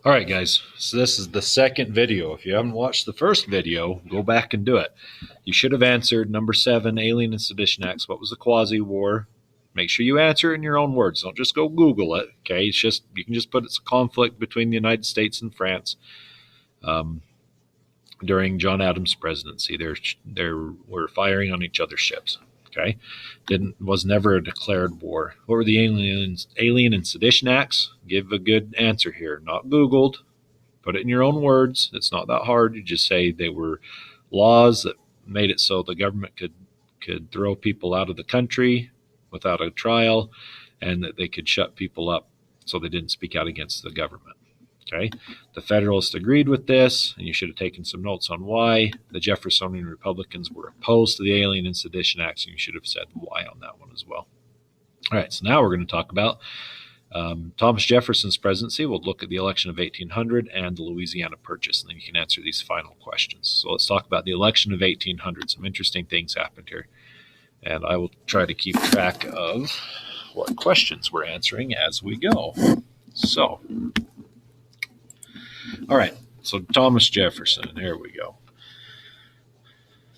All right, guys. So this is the second video. If you haven't watched the first video, go back and do it. You should have answered number 7, Alien and Sedition Acts. What was the Quasi War? Make sure you answer it in your own words. Don't just go Google it. Okay, it's just you can just put it's a conflict between the United States and France um, during John Adams' presidency. They were firing on each other's ships. Okay, was never a declared war. What were the Alien and Sedition Acts? Give a good answer here. Not Googled. Put it in your own words. It's not that hard. You just say they were laws that made it so the government could throw people out of the country without a trial, and that they could shut people up so they didn't speak out against the government. Okay, the Federalists agreed with this, and you should have taken some notes on why. The Jeffersonian Republicans were opposed to the Alien and Sedition Acts, and you should have said why on that one as well. All right, so now we're going to talk about Thomas Jefferson's presidency. We'll look at the election of 1800 and the Louisiana Purchase, and then you can answer these final questions. So let's talk about the election of 1800. Some interesting things happened here, and I will try to keep track of what questions we're answering as we go. So, all right, so Thomas Jefferson, here we go.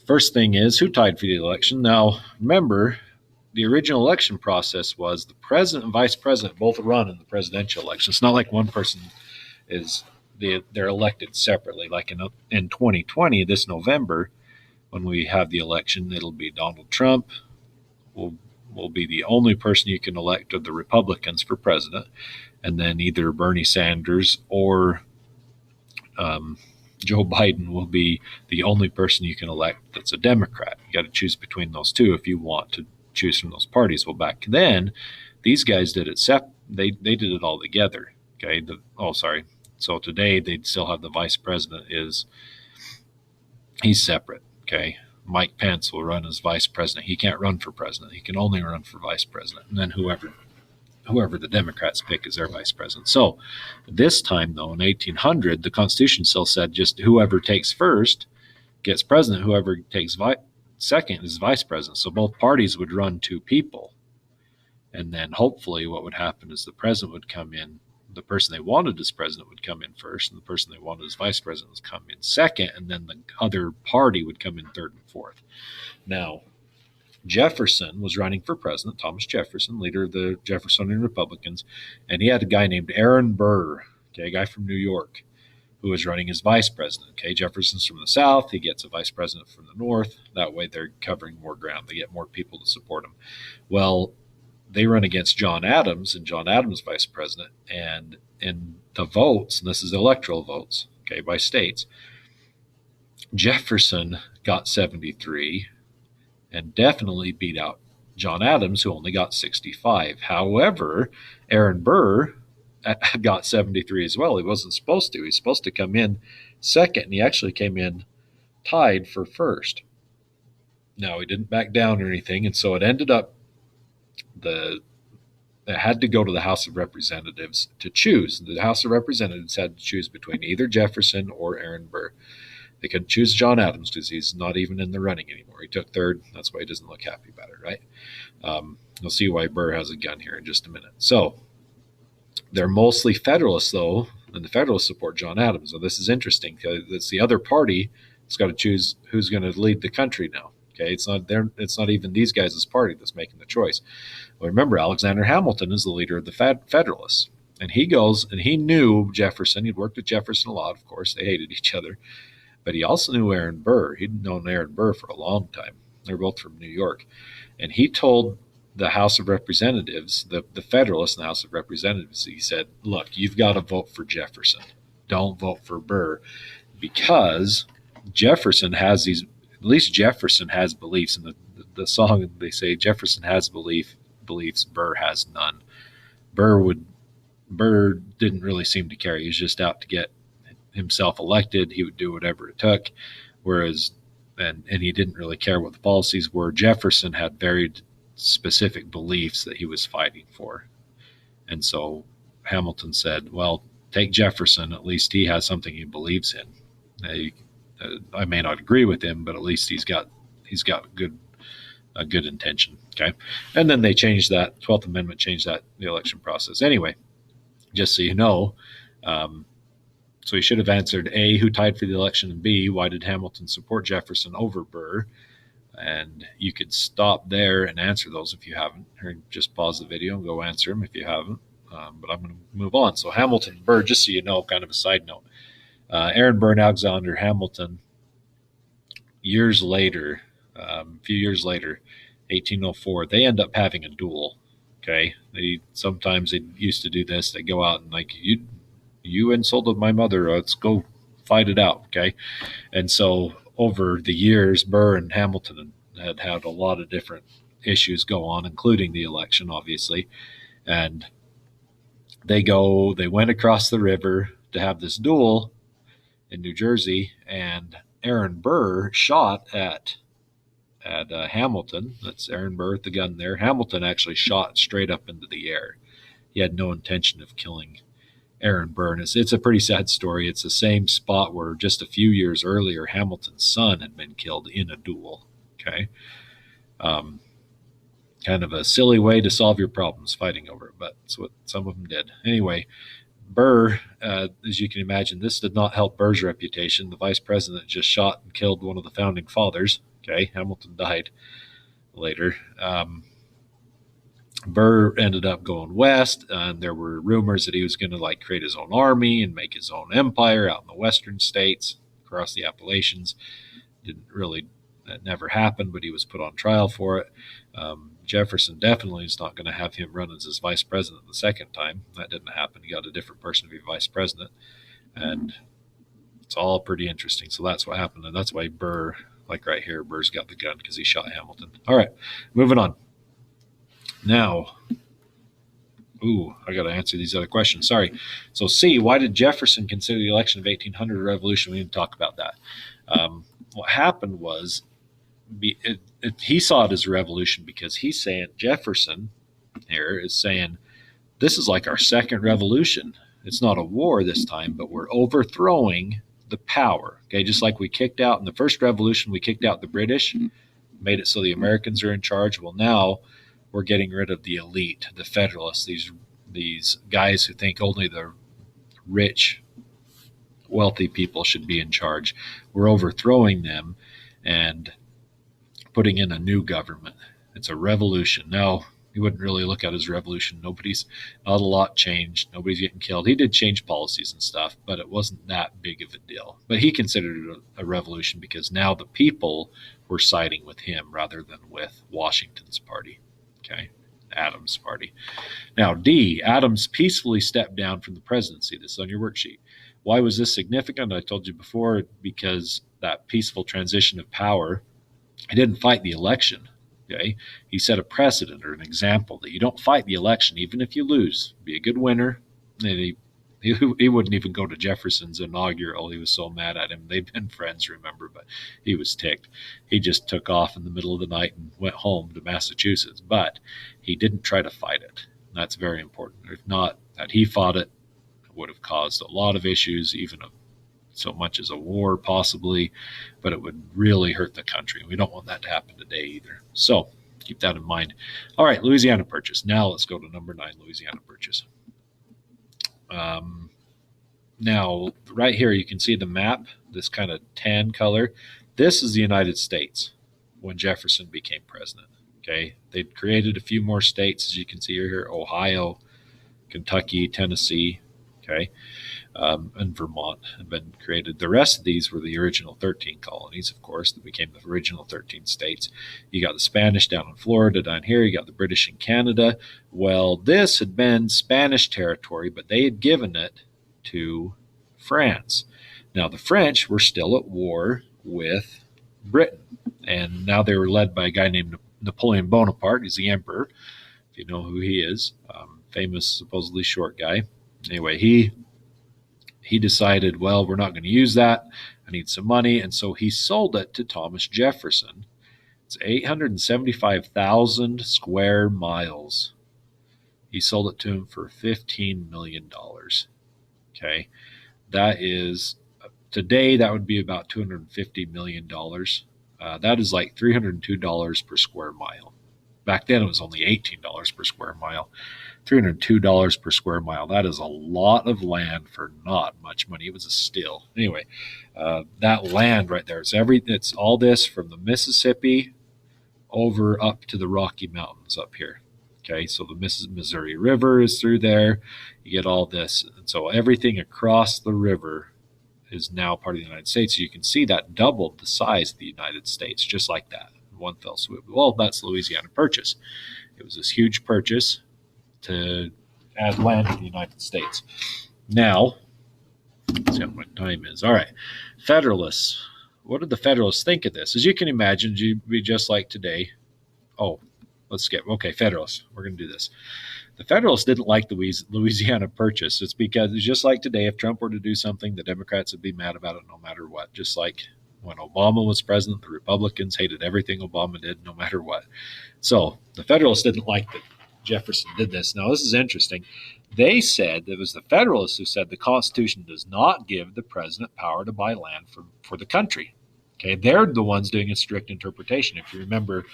First thing is, who tied for the election? Now, remember, the original election process was the president and vice president both run in the presidential election. It's not like one person they're elected separately. Like in 2020, this November, when we have the election, it'll be Donald Trump will be the only person you can elect of the Republicans for president, and then either Bernie Sanders or Joe Biden will be the only person you can elect that's a Democrat. You got to choose between those two if you want to choose from those parties. Well, back then, these guys did it they did it all together. Okay. So today they'd still have the vice president he's separate. Okay. Mike Pence will run as vice president. He can't run for president. He can only run for vice president. And then whoever the Democrats pick as their vice president. So this time, though, in 1800, the Constitution still said just whoever takes first gets president. Whoever takes second is vice president. So both parties would run two people. And then hopefully what would happen is the president would come in, the person they wanted as president would come in first, and the person they wanted as vice president would come in second, and then the other party would come in third and fourth. Now, Jefferson was running for president, Thomas Jefferson, leader of the Jeffersonian Republicans, and he had a guy named Aaron Burr, okay, a guy from New York, who was running as vice president. Okay, Jefferson's from the South. He gets a vice president from the North. That way they're covering more ground. They get more people to support him. Well, they run against John Adams, and John Adams vice president. And in the votes, and this is electoral votes, okay, by states, Jefferson got 73 and definitely beat out John Adams, who only got 65. However, Aaron Burr got 73 as well. He wasn't supposed to. He's supposed to come in second, and he actually came in tied for first. Now, he didn't back down or anything, and so it ended up it had to go to the House of Representatives to choose. The House of Representatives had to choose between either Jefferson or Aaron Burr. They couldn't choose John Adams because he's not even in the running anymore. He took third. That's why he doesn't look happy about it, right? You'll see why Burr has a gun here in just a minute. So they're mostly Federalists, though, and the Federalists support John Adams. So this is interesting because it's the other party that's got to choose who's going to lead the country now. Okay, it's not even these guys' party that's making the choice. Well, remember, Alexander Hamilton is the leader of the Federalists, and he goes and he knew Jefferson. He'd worked with Jefferson a lot, of course. They hated each other, but he also knew Aaron Burr. He'd known Aaron Burr for a long time. They're both from New York, and he told the House of Representatives, the Federalists in the House of Representatives, he said, "Look, you've got to vote for Jefferson. Don't vote for Burr, because Jefferson has these." At least Jefferson has beliefs. In the song, they say Jefferson has beliefs, Burr has none. Burr didn't really seem to care. He was just out to get himself elected. He would do whatever it took, whereas and he didn't really care what the policies were. Jefferson had very specific beliefs that he was fighting for, and so Hamilton said, "Well, take Jefferson. At least he has something he believes in." I may not agree with him, but at least he's got a good intention. Okay, and then they changed that 12th Amendment, changed that the election process. Anyway, just so you know, So he should have answered A, who tied for the election, and B, why did Hamilton support Jefferson over Burr? And you could stop there and answer those if you haven't, or just pause the video and go answer them if you haven't. But I'm going to move on. So Hamilton and Burr, just so you know, kind of a side note. Aaron Burr and Alexander Hamilton, years later, a few years later, 1804, they end up having a duel. Okay, they used to do this. They go out and like you insulted my mother. Let's go fight it out. Okay, and so over the years, Burr and Hamilton had a lot of different issues go on, including the election, obviously. And they went across the river to have this duel in New Jersey, and Aaron Burr shot at Hamilton. That's Aaron Burr with the gun there. Hamilton actually shot straight up into the air. He had no intention of killing Aaron Burr. It's a pretty sad story. It's the same spot where just a few years earlier, Hamilton's son had been killed in a duel. Okay. Kind of a silly way to solve your problems, fighting over it, but it's what some of them did. Anyway, Burr, as you can imagine, this did not help Burr's reputation. The vice president just shot and killed one of the founding fathers. Okay, Hamilton died later. Burr ended up going west, and there were rumors that he was going to create his own army and make his own empire out in the western states across the Appalachians. That never happened, but he was put on trial for it. Jefferson definitely is not going to have him run as his vice president the second time. That didn't happen. He got a different person to be vice president, and it's all pretty interesting. So that's what happened, and that's why Burr, like right here, Burr's got the gun because he shot Hamilton. All right, moving on. Now, I got to answer these other questions. Sorry. So C, why did Jefferson consider the election of 1800 a revolution? We didn't talk about that. What happened was he saw it as a revolution because he's saying, Jefferson here is saying, this is like our second revolution. It's not a war this time, but we're overthrowing the power. Okay, just like we kicked out in the first revolution, we kicked out the British, made it so the Americans are in charge. Well, now we're getting rid of the elite, the Federalists, these guys who think only the rich, wealthy people should be in charge. We're overthrowing them and putting in a new government. It's a revolution. Now, you wouldn't really look at it as a revolution. Not a lot changed. Nobody's getting killed. He did change policies and stuff, but it wasn't that big of a deal. But he considered it a revolution because now the people were siding with him rather than with Washington's party. Okay, Adams' party. Now, D, Adams peacefully stepped down from the presidency. This is on your worksheet. Why was this significant? I told you before, because that peaceful transition of power, he didn't fight the election. Okay, he set a precedent or an example that you don't fight the election, even if you lose. Be a good winner. And he wouldn't even go to Jefferson's inaugural. He was so mad at him. They've been friends, remember, but he was ticked. He just took off in the middle of the night and went home to Massachusetts. But he didn't try to fight it. And that's very important. If not, had he fought it, it would have caused a lot of issues, even so much as a war possibly, but it would really hurt the country. We don't want that to happen today either. So keep that in mind. All right, Louisiana Purchase. Now let's go to number 9, Louisiana Purchase. Now, right here, you can see the map, this kind of tan color. This is the United States when Jefferson became president. Okay, they'd created a few more states, as you can see here, Ohio, Kentucky, Tennessee, okay, and Vermont had been created. The rest of these were the original 13 colonies, of course, that became the original 13 states. You got the Spanish down in Florida, down here. You got the British in Canada. Well, this had been Spanish territory, but they had given it to France. Now, the French were still at war with Britain, and now they were led by a guy named Napoleon Bonaparte. He's the emperor, if you know who he is. Famous, supposedly short guy. Anyway, he decided, well, we're not going to use that. I need some money. And so he sold it to Thomas Jefferson. It's 875,000 square miles. He sold it to him for $15 million. Okay. That is, today, that would be about $250 million. That is like $302 per square mile. Back then, it was only $18 per square mile. $302 per square mile. That is a lot of land for not much money. It was a steal. Anyway, that land right there is it's all this from the Mississippi over up to the Rocky Mountains up here. Okay, so the Missouri River is through there. You get all this. And so everything across the river is now part of the United States. So you can see that doubled the size of the United States just like that in one fell swoop. Well, that's the Louisiana Purchase. It was this huge purchase to add land to the United States. Now, let's see how my time is. All right, Federalists. What did the Federalists think of this? As you can imagine, it'd be just like today. Oh, let's skip. Okay, Federalists. We're going to do this. The Federalists didn't like the Louisiana Purchase. It's because it's just like today. If Trump were to do something, the Democrats would be mad about it no matter what. Just like when Obama was president, the Republicans hated everything Obama did no matter what. So the Federalists didn't like that Jefferson did this. Now, this is interesting. They said, it was the Federalists who said the Constitution does not give the president power to buy land for the country. Okay, they're the ones doing a strict interpretation. If you remember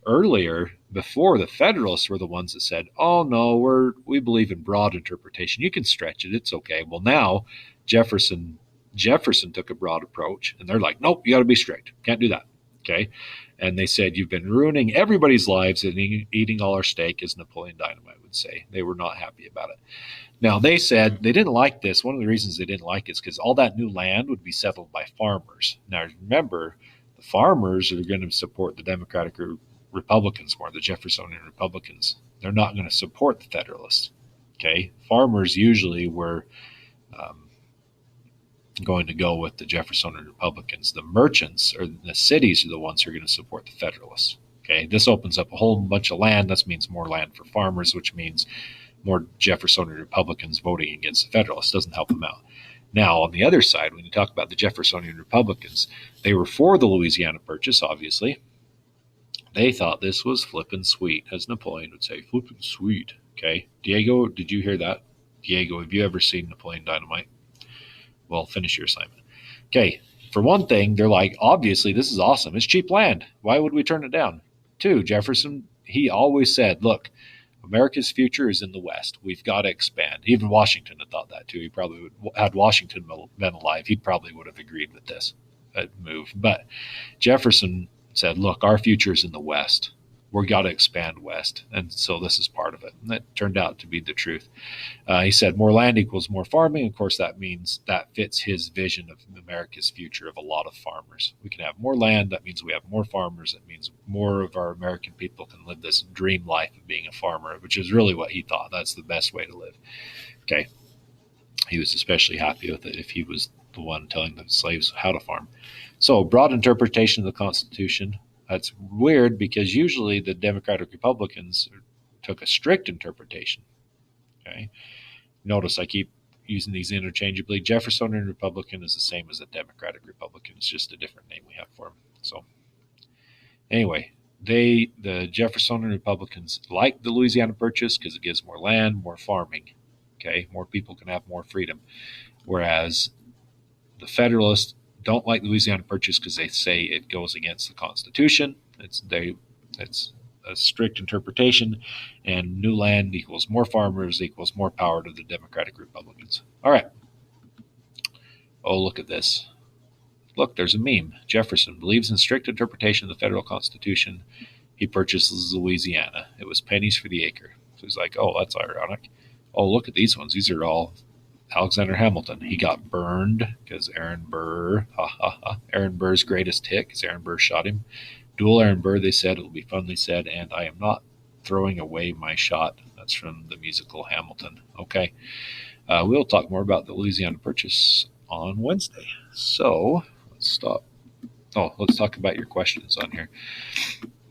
earlier, before, the Federalists were the ones that said, oh no, we believe in broad interpretation. You can stretch it. It's okay. Well, now Jefferson took a broad approach, and they're like, nope, you got to be strict. Can't do that. Okay. And they said, you've been ruining everybody's lives and eating all our steak, as Napoleon Dynamite would say. They were not happy about it. Now, they said they didn't like this. One of the reasons they didn't like it is because all that new land would be settled by farmers. Now, remember, the farmers are going to support the Democratic or Republicans more, the Jeffersonian Republicans. They're not going to support the Federalists. Okay. Farmers usually were going to go with the Jeffersonian Republicans. The merchants or the cities are the ones who are going to support the Federalists. Okay, this opens up a whole bunch of land. That means more land for farmers, which means more Jeffersonian Republicans voting against the Federalists. Doesn't help them out. Now, on the other side, when you talk about the Jeffersonian Republicans, they were for the Louisiana Purchase, obviously. They thought this was flippin' sweet, as Napoleon would say, flippin' sweet. Okay, Diego, did you hear that? Diego, have you ever seen Napoleon Dynamite? Well, finish your assignment. Okay, for one thing, they're like, obviously, this is awesome. It's cheap land. Why would we turn it down? Two, Jefferson, he always said, look, America's future is in the West. We've got to expand. Even Washington had thought that too. He probably would, had Washington been alive, he probably would have agreed with this move. But Jefferson said, look, our future is in the West. We've got to expand west. And so this is part of it. And that turned out to be the truth. He said more land equals more farming. Of course, that means that fits his vision of America's future of a lot of farmers. We can have more land. That means we have more farmers. That means more of our American people can live this dream life of being a farmer, which is really what he thought. That's the best way to live. Okay. He was especially happy with it if he was the one telling the slaves how to farm. So broad interpretation of the Constitution. That's weird because usually the Democratic Republicans took a strict interpretation. Okay. Notice I keep using these interchangeably. Jeffersonian Republican is the same as a Democratic Republican. It's just a different name we have for them. So anyway, the Jeffersonian Republicans like the Louisiana Purchase because it gives more land, more farming. Okay. More people can have more freedom. Whereas the Federalists don't like the Louisiana Purchase because they say it goes against the Constitution. It's a strict interpretation, and new land equals more farmers equals more power to the Democratic Republicans. All right. Oh, look at this. Look, there's a meme. Jefferson believes in strict interpretation of the federal Constitution. He purchases Louisiana. It was pennies for the acre. So he's like, oh, that's ironic. Oh, look at these ones. These are all Alexander Hamilton. He got burned because Aaron Burr, Aaron Burr's greatest hit because Aaron Burr shot him. Duel Aaron Burr, they said, it will be fondly said, and I am not throwing away my shot. That's from the musical Hamilton. Okay. We'll talk more about the Louisiana Purchase on Wednesday. So let's stop. Oh, let's talk about your questions on here.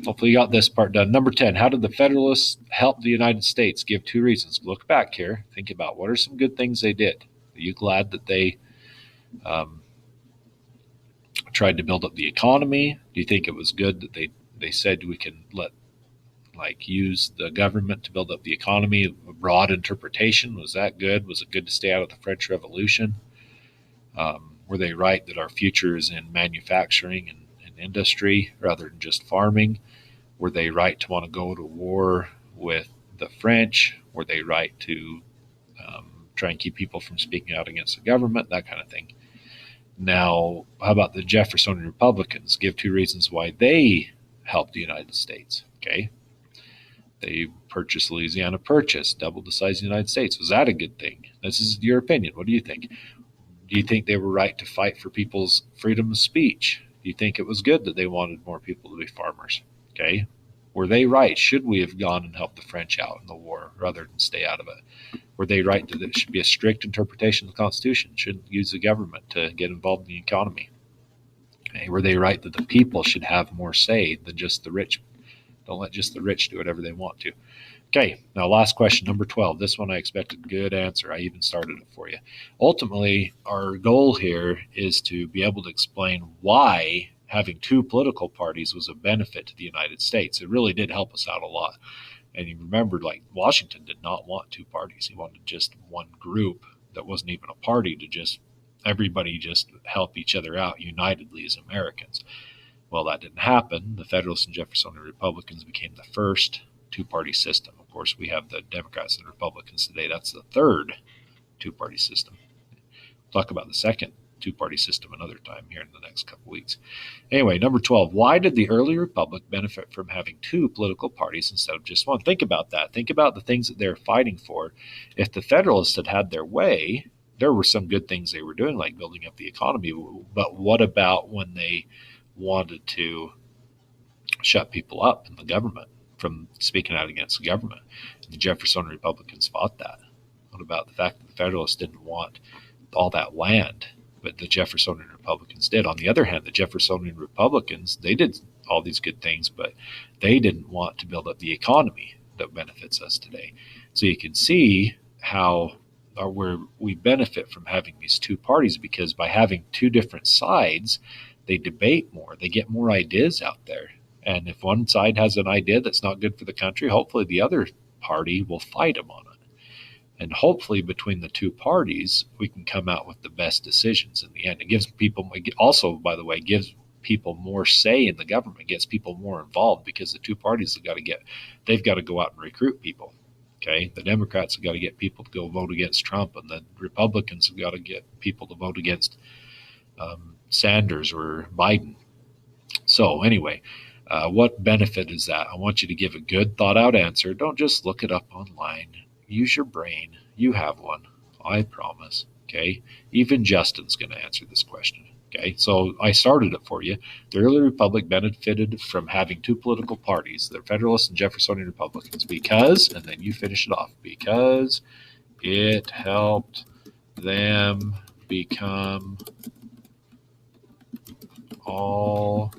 Hopefully you got this part done. Number 10, how did the Federalists help the United States? Give 2 reasons. Look back here. Think about what are some good things they did. Are you glad that they tried to build up the economy? Do you think it was good that they said we can use the government to build up the economy? A broad interpretation, was that good? Was it good to stay out of the French Revolution? Were they right that our future is in manufacturing and industry rather than just farming? Were they right to want to go to war with the French? Were they right to try and keep people from speaking out against the government? That kind of thing. Now, how about the Jeffersonian Republicans? Give 2 reasons why they helped the United States. Okay. They purchased Louisiana Purchase, doubled the size of the United States. Was that a good thing? This is your opinion. What do you think? Do you think they were right to fight for people's freedom of speech? Do you think it was good that they wanted more people to be farmers? Okay. Were they right? Should we have gone and helped the French out in the war rather than stay out of it? Were they right that it should be a strict interpretation of the Constitution? Shouldn't use the government to get involved in the economy? Okay. Were they right that the people should have more say than just the rich? Don't let just the rich do whatever they want to. Okay, now last question, number 12. This one I expect a good answer. I even started it for you. Ultimately, our goal here is to be able to explain why having 2 political parties was a benefit to the United States. It really did help us out a lot. And you remember, like, Washington did not want 2 parties. He wanted just one group that wasn't even a party to just everybody just help each other out unitedly as Americans. Well, that didn't happen. The Federalists and Jeffersonian Republicans became the first 2-party system. Of course, we have the Democrats and Republicans today. That's the third 2-party system. We'll talk about the second 2-party system another time here in the next couple of weeks. Anyway, number 12. Why did the early republic benefit from having 2 political parties instead of just one? Think about that. Think about the things that they're fighting for. If the Federalists had had their way, there were some good things they were doing, like building up the economy. But what about when they wanted to shut people up in the government from speaking out against the government? The Jeffersonian Republicans fought that. What about the fact that the Federalists didn't want all that land, but the Jeffersonian Republicans did? On the other hand, the Jeffersonian Republicans, they did all these good things, but they didn't want to build up the economy that benefits us today. So you can see how where we benefit from having these 2 parties, because by having 2 different sides, they debate more, they get more ideas out there. And if one side has an idea that's not good for the country, hopefully the other party will fight them on it. And hopefully between the 2 parties, we can come out with the best decisions in the end. It gives people, also, by the way, gives people more say in the government, gets people more involved, because the 2 parties they've got to go out and recruit people. Okay, the Democrats have got to get people to go vote against Trump, and the Republicans have got to get people to vote against Sanders or Biden. So anyway, what benefit is that? I want you to give a good thought out answer. Don't just look it up online. Use your brain. You have one. I promise. Okay. Even Justin's going to answer this question. Okay. So I started it for you. The early republic benefited from having 2 political parties, the Federalists and Jeffersonian Republicans, because, and then you finish it off, because it helped them become all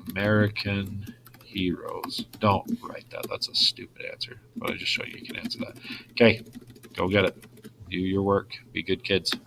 American heroes. Don't write that. That's a stupid answer. But I just show you can answer that. Okay, go get it. Do your work. Be good kids.